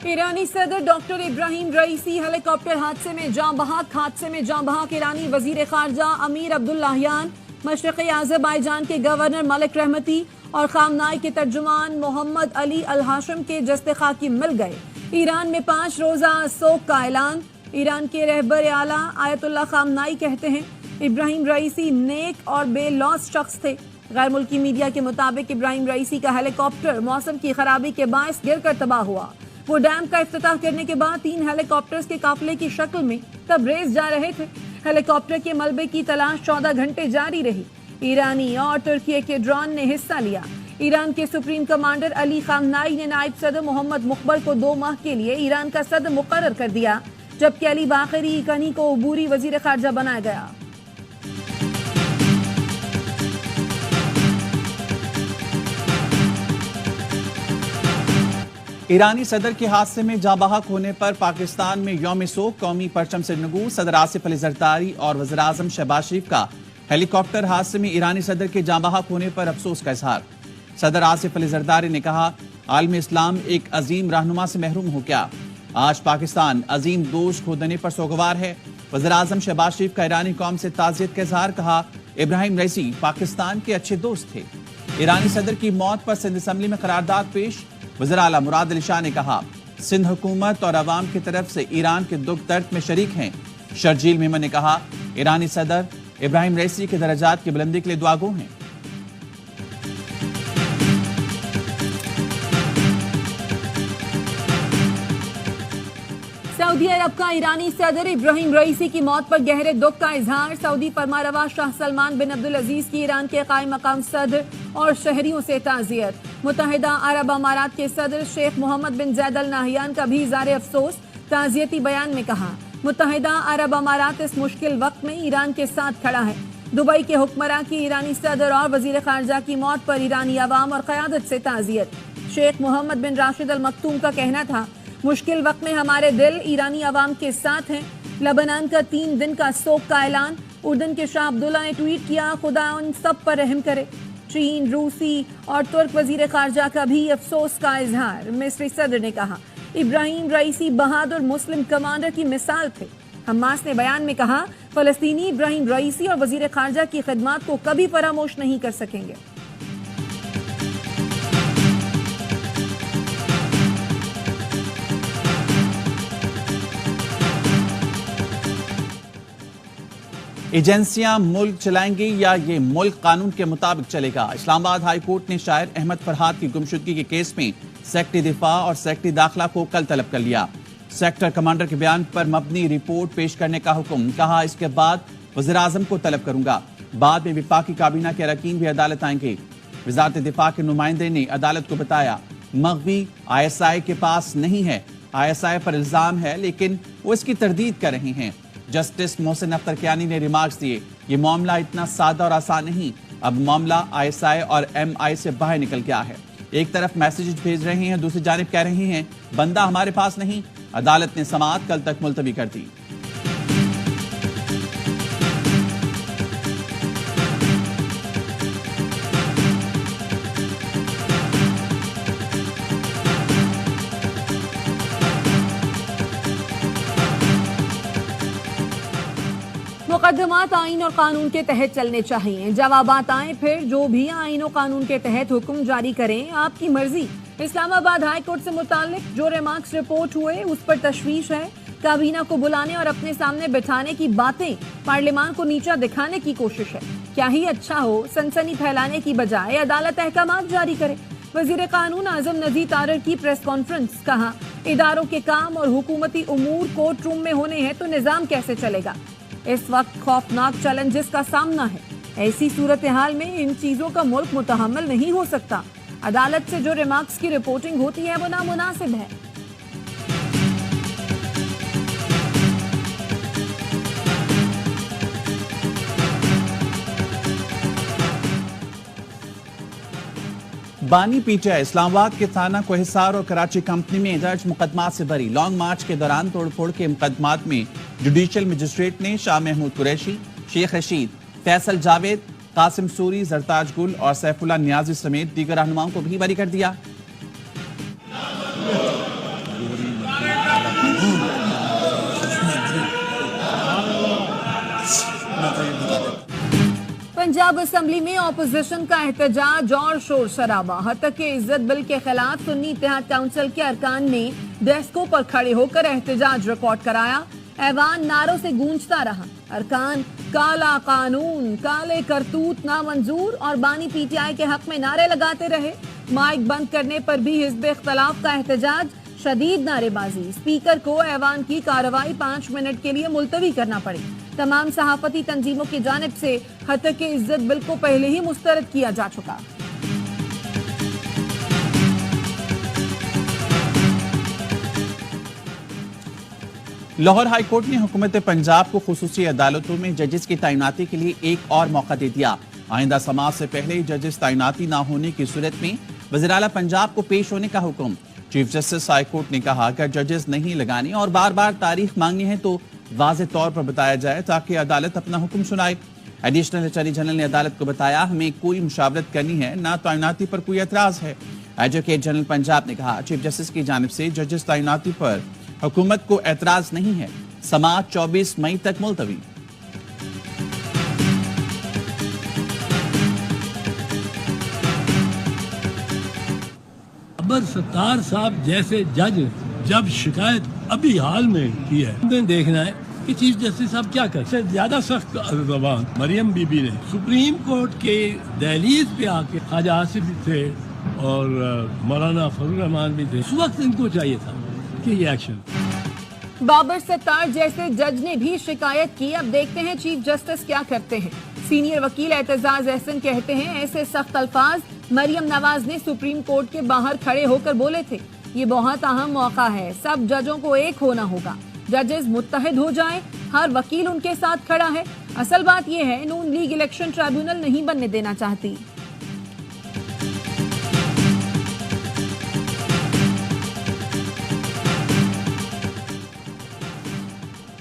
ईरानी सदर डॉक्टर इब्राहिम रईसी हेलीकॉप्टर हादसे में जाँ बहक ईरानी वजीर खारजा अमीर अब्दुल्लाहियान, मशरक़ी अज़रबैजान के गवर्नर मलिक रहमती और खामनाई के तर्जुमान मोहम्मद अली अल हाशम के जस्ते खाकी मिल गए। ईरान में 5 रोज़ा सोग का ऐलान। ईरान के रहबर आला आयतुल्लाह खामनाई कहते हैं इब्राहिम रईसी नेक और बेलौस शख्स थे। गैर मुल्की मीडिया के मुताबिक इब्राहिम रईसी का हेलीकॉप्टर मौसम की खराबी के बायस गिरकर तबाह हुआ। वो डैम का इफ्तिताह करने के बाद 3 हेलीकॉप्टर्स के काफिले की शक्ल में तबरेज जा रहे थे। हेलीकॉप्टर के मलबे की तलाश 14 घंटे जारी रही। ईरानी और तुर्की के ड्रोन ने हिस्सा लिया। ईरान के सुप्रीम कमांडर अली खामनाई ने नायब सदर मोहम्मद मुकबल को 2 माह के लिए ईरान का सदर मुकर्रर कर दिया, जबकि अली बाकरी कनी को उबूरी वजीर खारजा बनाया गया। ईरानी सदर के हादसे में जाँ बहक होने पर पाकिस्तान में यौम सोग कौमी परचम से नगूर। सदर आसिफ अली जरदारी और वज़ीर आज़म शहबाज शरीफ का हेलीकॉप्टर हादसे में ईरानी सदर के जाँ बहक होने पर अफसोस का इजहार। सदर आसिफ अली जरदारी ने कहा, आलम इस्लाम एक अजीम रहनुमा से महरूम हो गया। आज पाकिस्तान अजीम दोस्त खो देने पर सोगवार है। वज़ीर आज़म शहबाज शरीफ का ईरानी कौम से ताज़ियत का इजहार। कहा, इब्राहिम रईसी पाकिस्तान के अच्छे दोस्त थे। ईरानी सदर की मौत पर सिंध असम्बली में करारदाद पेश। वज़ीर आला मुराद अली शाह ने कहा, सिंध हुकूमत और अवाम की तरफ से ईरान के दुख दर्द में शरीक हैं। शर्जील मेमन ने कहा, ईरानी सदर इब्राहिम रईसी के दर्जात की बुलंदी के लिए दुआगो हैं। सऊदी अरब का ईरानी सदर इब्राहिम रईसी की मौत पर गहरे दुख का इजहार। सऊदी फरमारवा शाह सलमान बिन अब्दुल अजीज की ईरान के कायम मकाम सदर और शहरियों से ताज़ियत। मुत्तहिदा अरब अमारात के सदर शेख मोहम्मद बिन जैद अल नाहियान का भी इज़हार अफसोस। ताज़ियती बयान में कहा, मुत्तहिदा अरब अमारात इस मुश्किल वक्त में ईरान के साथ खड़ा है। दुबई के हुक्मरां की ईरानी सदर और वजीर खारजा की मौत पर ईरानी अवाम और क़यादत से ताज़ियत। शेख मोहम्मद बिन राशिद अल मखतूम का कहना था, मुश्किल वक्त में हमारे दिल ईरानी अवाम के साथ हैं। लबनान का 3 दिन का सोग का ऐलान। उर्दन के शाह अब्दुल्ला ने ट्वीट किया, खुदा उन सब पर रहम करे। चीन, रूसी और तुर्क वजीर खारजा का भी अफसोस का इजहार। मिस्री सदर ने कहा, इब्राहिम रईसी बहादुर मुस्लिम कमांडर की मिसाल थे। हमास ने बयान में कहा, फलस्तीनी इब्राहिम रईसी और वजीर खारजा की खिदमत को कभी फरामोश नहीं कर सकेंगे। एजेंसियां मुल्क चलाएंगी या ये मुल्क कानून के मुताबिक चलेगा। इस्लामाबाद हाई कोर्ट ने शायर अहमद फरहाद की गुमशुदगी के केस में सेक्रेटरी दिफा और सेक्रेटरी दाखिला को कल तलब कर लिया। सेक्टर कमांडर के बयान पर मबनी रिपोर्ट पेश करने का हुक्म। कहा, इसके बाद वज़ीर आज़म को तलब करूंगा। बाद में विफाकी काबीना के अरकान भी अदालत आएंगे। वज़ारत दिफा के नुमाइंदे ने अदालत को बताया, मग़वी ISI के पास नहीं है। ISI पर इल्जाम है, लेकिन वो इसकी तरदीद कर रहे हैं। जस्टिस मोहसिन अख्तर कियानी ने रिमार्क्स दिए, ये मामला इतना सादा और आसान नहीं। अब मामला ISI और MI से बाहर निकल गया है। एक तरफ मैसेज भेज रहे हैं, दूसरी जानिब कह रहे हैं बंदा हमारे पास नहीं। अदालत ने समाअत कल तक मुलतवी कर दी। मुकदमात आइन और कानून के तहत चलने चाहिए। जवाबात आए फिर जो भी आइन और कानून के तहत हुक्म जारी करें, आपकी मर्जी। इस्लामाबाद हाई कोर्ट से मुताल्लिक जो रिमार्क्स रिपोर्ट हुए उस पर तशवीश है। काबीना को बुलाने और अपने सामने बिठाने की बातें पार्लियामान को नीचा दिखाने की कोशिश है। क्या ही अच्छा हो, सनसनी फैलाने की बजाय अदालत अहकामात जारी करे। वजीर कानून आजम नजीर तारर की प्रेस कॉन्फ्रेंस। कहा, इदारों के काम और हुकूमती उमूर कोर्ट रूम में होने हैं तो निजाम कैसे चलेगा। इस वक्त खौफनाक चैलेंजेस का सामना है। ऐसी सूरत हाल में इन चीजों का मुल्क मुतहम्मिल नहीं हो सकता। अदालत से जो रिमार्क्स की रिपोर्टिंग होती है वो नामुनासिब है। बानी पीटीआई इस्लामाबाद के थाना कोहिसार और कराची कंपनी में दर्ज मुकदमात से बरी। लॉन्ग मार्च के दौरान तोड़फोड़ के मुकदमात में जुडिशियल मजिस्ट्रेट ने शाह महमूद कुरैशी, शेख रशीद, फैसल जावेद, कासिम सूरी, जरताज गुल और सैफुल्लाह नियाजी समेत दीगर रहनुमाओं को भी बरी कर दिया। पंजाब असेंबली में ऑपोजिशन का एहतजाज और शोर शराबा। हतक के इज्जत बिल के खिलाफ सुन्नी इत्तेहाद काउंसिल के अरकान ने डेस्कों पर खड़े होकर एहतजाज रिकॉर्ड कराया। ऐवान नारों से गूंजता रहा। अरकान काला कानून, काले करतूत नामंजूर और बानी पीटीआई के हक में नारे लगाते रहे। माइक बंद करने पर भी हिज़्ब इख्तलाफ का एहतजाज, शदीद नारेबाजी। स्पीकर को ऐवान की कार्रवाई 5 मिनट के लिए मुलतवी करना पड़ी। तमाम सहाफती तंजीमों की जानिब से हतक के इज्जत बिल को पहले ही मुस्तरद किया जा चुका। लाहौर हाई कोर्ट ने हुकूमत पंजाब को खुसूसी अदालतों में जजेस की तैनाती के लिए एक और मौका दे दिया। आइंदा समाज से पहले जजेस तैनाती न होने की सूरत में वज़ीर आला पंजाब को पेश होने का हुक्म। चीफ जस्टिस हाई कोर्ट ने कहा कि जजेस नहीं लगाने और बार बार तारीख मांगनी है तो वाज़ेह तौर पर बताया जाए ताकि अदालत अपना हुक्म सुनाए। एडिशनल अटॉर्नी जनरल ने अदालत को बताया, हमें कोई मुशावरत करनी है, ना तैनाती पर कोई एतराज है। एडवोकेट जनरल पंजाब ने कहा, चीफ जस्टिस की जानिब से जजेस तैनाती पर हुकूमत को एतराज नहीं है। समाअत 24 मई तक मुलतवी। अबर सत्तार साहब जैसे जज जब शिकायत अभी हाल में की है, हमें देखना है कि चीफ जस्टिस साहब क्या कर। से ज्यादा सख्त जबान मरियम बीबी ने सुप्रीम कोर्ट के दहलीज पे आके ख्वाजा आसिफ भी थे और मौलाना फजल रहमान भी थे। उस वक्त इनको चाहिए था कि ये एक्शन। बाबर सत्तार जैसे जज ने भी शिकायत की। अब देखते हैं चीफ जस्टिस क्या करते हैं। सीनियर वकील एतजाज एहसन कहते हैं, ऐसे सख्त अल्फाज मरियम नवाज ने सुप्रीम कोर्ट के बाहर खड़े होकर बोले थे। ये बहुत अहम मौका है, सब जजों को एक होना होगा। जजेस मुत्तहिद हो जाएं, हर वकील उनके साथ खड़ा है। असल बात यह है, नून लीग इलेक्शन ट्रिब्यूनल नहीं बनने देना चाहती।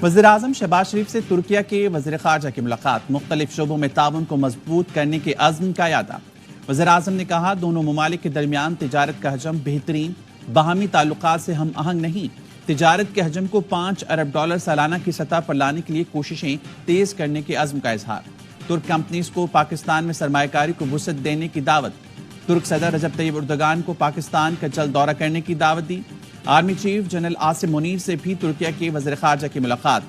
वज़ीर आज़म शहबाज शरीफ से तुर्किया के वज़ीर ख़ारजा की मुलाकात, मुख्तलिफ शोबों में ताउन को मजबूत करने के अज़्म का यादा। वज़ीर आज़म ने कहा, दोनों ममालिक के दरमियान तिजारत का हजम बेहतरीन, बाहमी ताल्लुकात से हम आहंग नहीं। तिजारत के हजम को $5 अरब सालाना की सतह पर लाने के लिए कोशिशें तेज करने के अज़्म का इजहार। तुर्क कंपनीज को पाकिस्तान में सरमायाकारी को वुसअत देने की दावत। तुर्क सदर रजब तैयब एर्दोगान को पाकिस्तान का जल्द दौरा करने की दावत दी। Army chief general Asim Munir से भी तुर्किया के वज़ीर ख़ारजा की मुलाकात।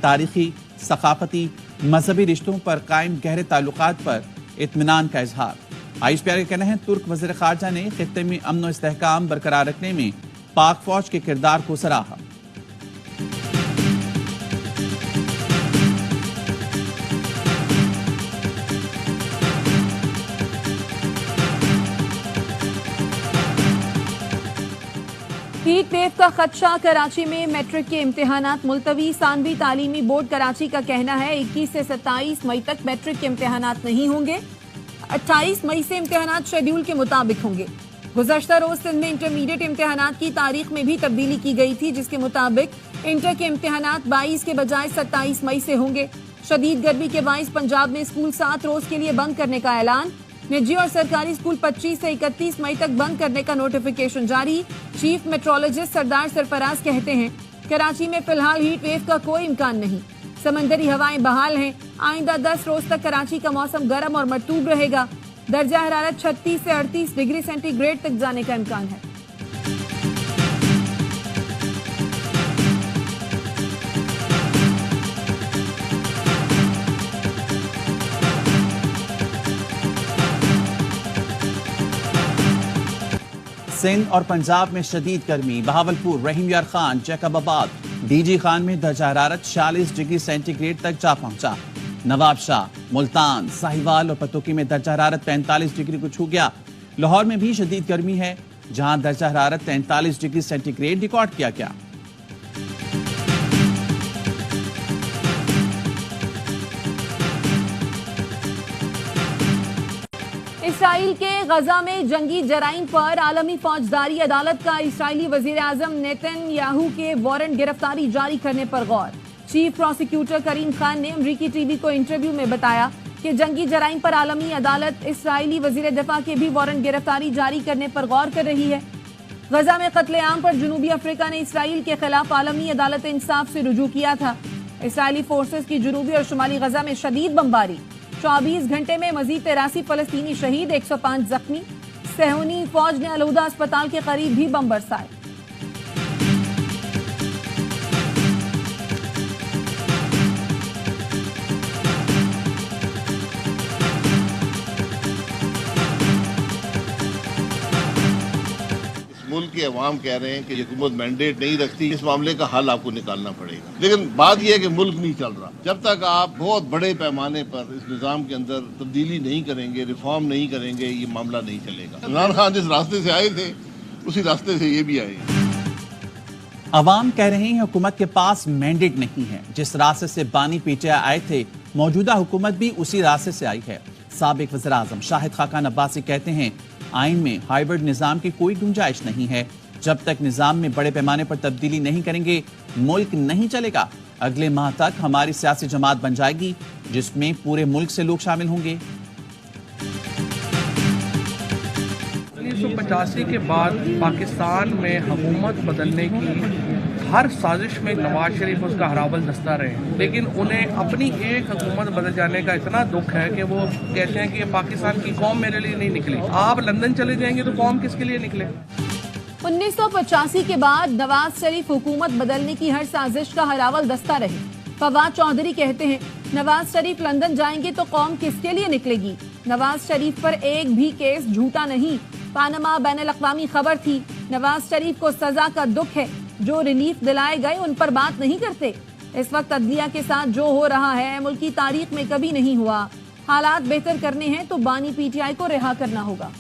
तारीखी, सकाफती, मजहबी रिश्तों पर कायम गहरे ताल्लुकात पर इत्मीनान का इजहार। ISPR का कहना है, तुर्क वज़ीर ख़ारजा ने खित्ते में अमन और इस्तेहकाम बरकरार रखने में पाक फौज के किरदार को सराहा। हीट वेव का खदशा, कराची में मैट्रिक के इम्तिहानात मुलतवी। सानवी तालीमी बोर्ड कराची का कहना है 21 से 27 मई तक मैट्रिक के इम्तिहानात नहीं होंगे। 28 मई से इम्तिहानात शेड्यूल के मुताबिक होंगे। गुज़श्ता रोज सिंध में इंटरमीडिएट इम्तिहानात की तारीख में भी तब्दीली की गई थी, जिसके मुताबिक इंटर के इम्तिहानात 22 के बजाय 27 मई से होंगे। शदीद गर्मी के बाइस पंजाब में स्कूल 7 रोज के लिए बंद करने का ऐलान। निजी और सरकारी स्कूल 25 से 31 मई तक बंद करने का नोटिफिकेशन जारी। चीफ मेट्रोलॉजिस्ट सरदार सरफराज कहते हैं, कराची में फिलहाल हीट वेव का कोई इम्कान नहीं। समंदरी हवाएं बहाल हैं। आइंदा 10 रोज तक कराची का मौसम गर्म और मरतूब रहेगा। दर्जा हरारत 36 से 38 डिग्री सेंटीग्रेड तक जाने का इम्कान है। सिंध और पंजाब में शदीद गर्मी। बहावलपुर, रहीम यार खान, जैकबाबाद, डीजी खान में दर्जा हरारत 40 डिग्री सेंटीग्रेड तक जा पहुंचा। नवाब शाह, मुल्तान, साहिवाल और पतोकी में दर्जा हरारत 45 डिग्री को छू गया। लाहौर में भी शदीद गर्मी है, जहां दर्जा हरारत 43 डिग्री सेंटीग्रेड रिकॉर्ड किया गया। इसराइल के गजा में जंगी जराइम पर आलमी फौजदारी अदालत का इसराइली वजीर आजम नेतन्याहू के वारंट गिरफ्तारी जारी करने पर गौर। चीफ प्रोसिक्यूटर करीम खान ने अमरीकी टीवी को इंटरव्यू में बताया कि जंगी जराइम पर आलमी अदालत इसराइली वजीर दिफा के भी वारंट गिरफ्तारी जारी करने पर गौर कर रही है। गजा में कत्लेआम पर जनूबी अफ्रीका ने इसराइल के खिलाफ आलमी अदालत इंसाफ से रुजू किया था। इसराइली फोर्सेस की जनूबी और शुमाली गजा में शदीद बमबारी। 24 घंटे में मजीद 83 फलस्तीनी शहीद, 105 जख्मी। सहूनी फौज ने अलहुदा अस्पताल के करीब भी बम बरसाए। मुल्क के अवाम कह रहे हैं कि हुकूमत मैंडेट नहीं रखती, इस मामले का हल आपको निकालना पड़ेगा। लेकिन बात यह है कि मुल्क नहीं चल रहा। जब तक आप बहुत बड़े पैमाने पर इस निज़ाम के अंदर तब्दीली नहीं करेंगे, रिफॉर्म नहीं करेंगे, ये मामला नहीं चलेगा। इमरान खान जिस रास्ते से आए थे उसी रास्ते से ये भी आए। अवाम कह रहे हैं हुकूमत के पास मैंडेट नहीं है। जिस रास्ते से बानी पीटीआई आए थे, मौजूदा हुकूमत भी उसी रास्ते से आई है। साबिक वज़ीर आज़म शाहिद खाकान अब्बासी कहते हैं आइन में हाइब्रिड निज़ाम की कोई गुंजाइश नहीं है। जब तक निज़ाम में बड़े पैमाने पर तब्दीली नहीं करेंगे, मुल्क नहीं चलेगा। अगले माह तक हमारी सियासी जमात बन जाएगी जिसमें पूरे मुल्क से लोग शामिल होंगे। 1985 के बाद पाकिस्तान में हुकूमत बदलने की हर साजिश में नवाज शरीफ उसका हरावल दस्ता रहे, लेकिन उन्हें अपनी एक हुकूमत बदल जाने का इतना दुख है कि वो कहते हैं कि ये पाकिस्तान की कौम मेरे लिए नहीं निकली। आप लंदन चले जाएंगे तो कौम किसके लिए निकले? 1985 के बाद नवाज शरीफ हुकूमत बदलने की हर साजिश का हरावल दस्ता रहे। फवाद चौधरी कहते हैं नवाज शरीफ लंदन जाएंगे तो कौम किसके लिए निकलेगी? नवाज शरीफ पर एक भी केस झूठा नहीं। पानामा बैनुल-अक़वामी खबर थी। नवाज शरीफ को सजा का दुख है। जो रिलीफ दिलाए गए उन पर बात नहीं करते। इस वक्त अदलिया के साथ जो हो रहा है मुल्क की तारीख में कभी नहीं हुआ। हालात बेहतर करने हैं तो बानी पीटीआई को रिहा करना होगा।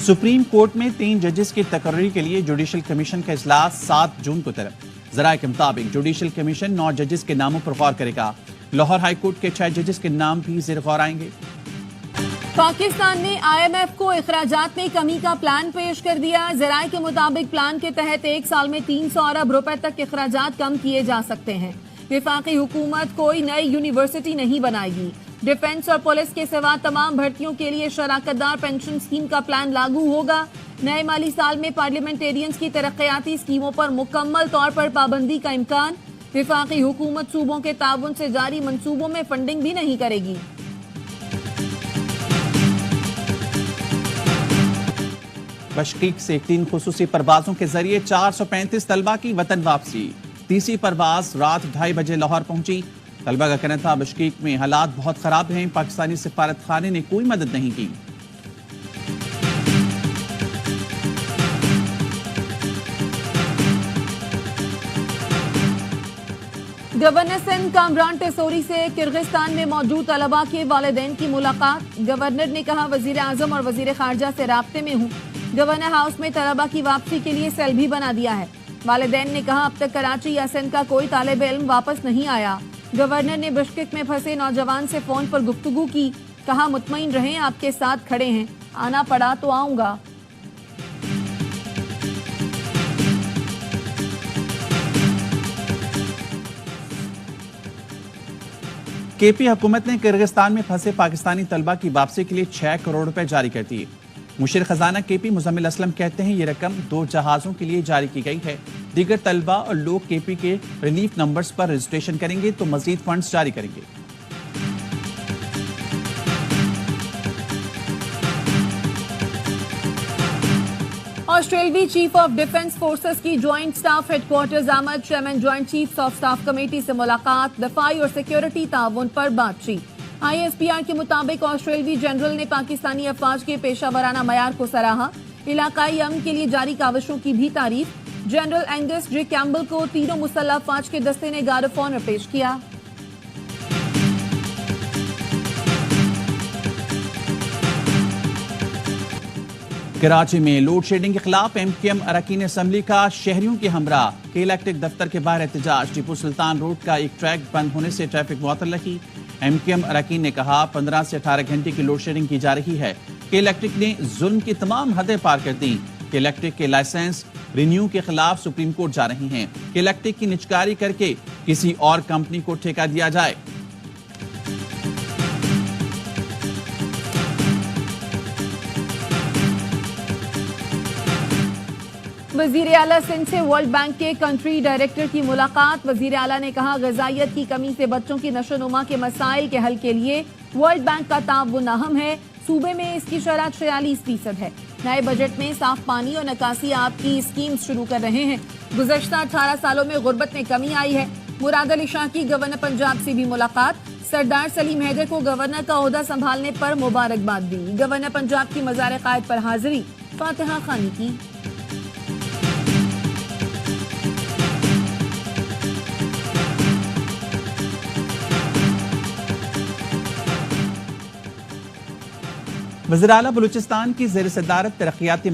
सुप्रीम कोर्ट में 3 जजेस की तकर्री के लिए जुडिशल कमीशन का इजलास 7 जून को तलब। जराये के मुताबिक जुडिशल कमीशन 9 जजेस के नामों पर गौर करेगा। लाहौर हाईकोर्ट के 6 जजेस के नाम भी ज़ेर गौर आएंगे। पाकिस्तान ने IMF को इखराजात में कमी का प्लान पेश कर दिया। जराये के मुताबिक प्लान के तहत 1 साल में 300 अरब रुपए तक इखराजात कम किए जा सकते हैं। विफाकी हुकूमत कोई नई यूनिवर्सिटी नहीं बनाएगी। डिफेंस और पुलिस के सिवा तमाम भर्तियों के लिए शराकतदार पेंशन स्कीम का प्लान लागू होगा। नए माली साल में पार्लियामेंटेरियंस की तरक्याती स्कीमों पर मुकम्मल तौर पर पाबंदी का इम्कान। विफाकी हुकूमत सूबों के ताउन से जारी मंसूबों में फंडिंग भी नहीं करेगी। बशकीक से 3 खुसूसी परवाजों के जरिए 435 तलबा की वतन वापसी। तीसरी परवाज रात 2:30 बजे लाहौर पहुंची। तलबा का कहना था बशकीक में हालात बहुत खराब हैं, पाकिस्तानी सिफारत खाने ने कोई मदद नहीं की। गवर्नर सिंध कामरान टेसोरी से किर्गिस्तान में मौजूद तलबा के वालिदैन की मुलाकात। गवर्नर ने कहा वजीर आजम और वजीर खारजा से राब्ते में हूँ। गवर्नर हाउस में तलबा की वापसी के लिए सेल भी बना दिया है। वालिदैन ने कहा अब तक कराची या सिंध का कोई तालिब इल्म वापस नहीं आया। गवर्नर ने बिश्केक में फंसे नौजवान से फोन पर गुफ्तगू की। कहा मुतमईन रहें, आपके साथ खड़े हैं, आना पड़ा तो आऊंगा। केपी हुकूमत ने किर्गिस्तान में फंसे पाकिस्तानी तलबा की वापसी के लिए 6 करोड़ रुपए जारी कर दिए। मुशीर खजाना केपी मुजम्मिल असलम कहते हैं ये रकम 2 जहाजों के लिए जारी की गई है। दीगर तलबा और लोग केपी के रिलीफ नंबर्स पर रजिस्ट्रेशन करेंगे तो मजीद फंड्स जारी करेंगे। ऑस्ट्रेलवी चीफ ऑफ डिफेंस फोर्सेस की ज्वाइंट स्टाफ हेडक्वार्टर्स आमद chairman joint chiefs of staff committee से मुलाकात। दफाई और सिक्योरिटी ताउन पर बातचीत। ISPR के मुताबिक ऑस्ट्रेलवी जनरल ने पाकिस्तानी अफवाज के पेशा वराना मयार को सराहा। इलाकाई अमन के लिए जारी काविशों की भी तारीफ। जनरल एंगस जे कैम्बल को तीनों मुसल्लह अफवाज के दस्ते ने गार्ड ऑफ ऑनर पेश किया। कराची में लोड शेडिंग के खिलाफ MKM अरकान असम्बली का शहरियों के हमरा के इलेक्ट्रिक दफ्तर के बाहर एहतजाज। टीपू सुल्तान रोड का एक ट्रैक बंद होने से ट्रैफिक मुअत्तल रही। MKM अरकान ने कहा 15 से 18 घंटे की लोड शेडिंग की जा रही है। के इलेक्ट्रिक ने जुल्म की तमाम हदें पार कर दी। के इलेक्ट्रिक के लाइसेंस रिन्यू के खिलाफ सुप्रीम कोर्ट जा रही हैं। के इलेक्ट्रिक की निजकारी करके किसी और कंपनी को ठेका दिया जाए। वजीर आला सिंध से वर्ल्ड बैंक के कंट्री डायरेक्टर की मुलाकात। वजीर आला ने कहा, ग़िज़ाइयत की कमी से बच्चों की नशोनुमा के मसाइल के हल के लिए वर्ल्ड बैंक का ताउन अहम है। सूबे में इसकी शरह 46% है। नए बजट में साफ पानी और निकासी आब की स्कीम शुरू कर रहे हैं। गुज़श्ता 18 सालों में गुर्बत में कमी आई है। मुराद अली शाह की गवर्नर पंजाब से भी मुलाकात। सरदार सलीम हैदर को गवर्नर का ओहदा संभालने पर मुबारकबाद दी। गवर्नर पंजाब की मज़ार कायद पर हाजिरी फातिहा खानी की। वज़ीर आला बलूचिस्तान की ज़ेर सदारत तरक्याती